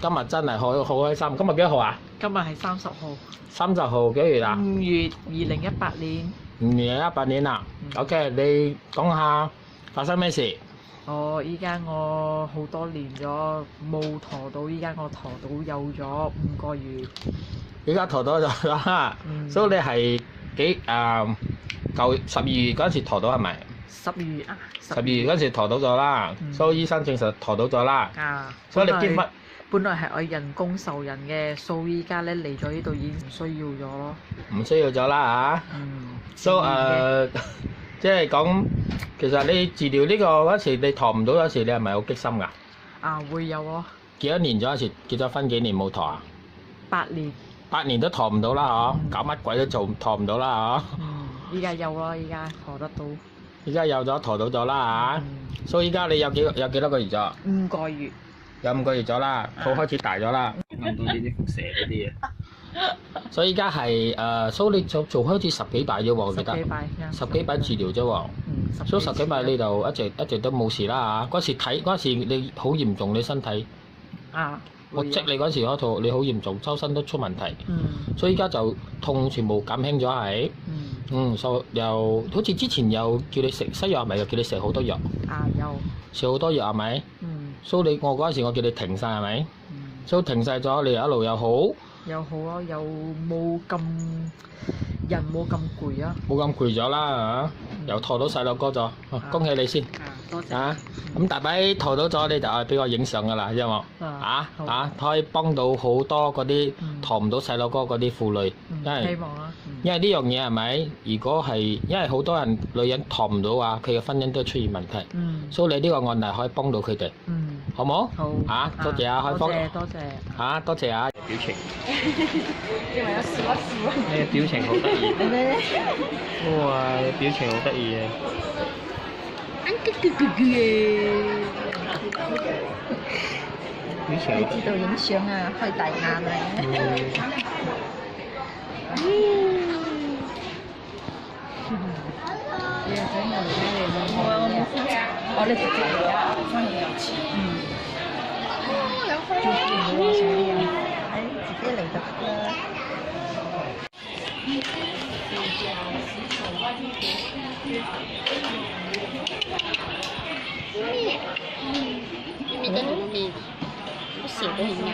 今日真係好開心。今日幾多號啊？今日係30號30號幾月啊，5月2018年。 2018年啊。OK，你講下發生咩事？依家我好多年咗冇陀到，依家我陀到有咗5個月。依家陀到咗啦，所以你係舊12月嗰陣時陀到係咪12月啊？12月嗰陣時陀到咗啦，所以醫生證實陀到咗啦。所以你結乜？本來係我人工受孕嘅，所以依家咧嚟咗呢度已經唔需要咗咯。唔需要咗啦嚇。所以即係講，其實你治療呢個嗰時你陀唔到嗰時，你係咪好激心㗎？會有咯。幾多年咗嗰時？結咗婚幾年冇陀啊？8年。8年都陀唔到啦嗬，搞乜鬼都陀唔到啦嗬。依家有咯，依家陀得到。依家有咗陀到咗啦嚇。所以依家你有幾多個月咗？5個月。有5個月咗啦，肚開始大咗啦。諗到呢啲輻射嗰啲嘢。所以依家係所以你做開始10幾擺啫喎，我記得。10幾擺治療啫喎。所以10幾擺你就一直都冇事啦嚇。嗰時你好嚴重，你身體。我積你嗰時嗰套你好嚴重，周身都出問題。所以依家就痛全部減輕咗係。又好似之前又叫你食西藥係咪？又叫你食好多藥。有。食好多藥係咪？所以我嗰陣時我叫你停晒係咪？所以停晒咗，你一路又好。又好咯，又冇咁人冇咁攰啊！冇咁攰咗啦嚇，又陀到細路哥咗，恭喜你先。多謝。咁大髀陀到咗，你就係俾我影相噶啦，知冇？可以幫到好多嗰啲陀唔到細路哥嗰啲婦女，希望啊。因為呢樣嘢係咪？如果係因為好多人女人陀唔到啊，佢嘅婚姻都出現問題。所以你呢個案例可以幫到佢哋。好冇？好。多謝啊，開芳。多謝。多謝啊。表情。因為有笑一笑。你嘅表情好得意。哇！你表情好得意啊！你知道影相啊，開大眼啊！你又整我嚟咩嚟？我冇分拆，我哋直接嚟啊！翻嚟有錢。有開。做唔到啊！上啲人，自己嚟就得啦。咪得我咪，我笑得很啱。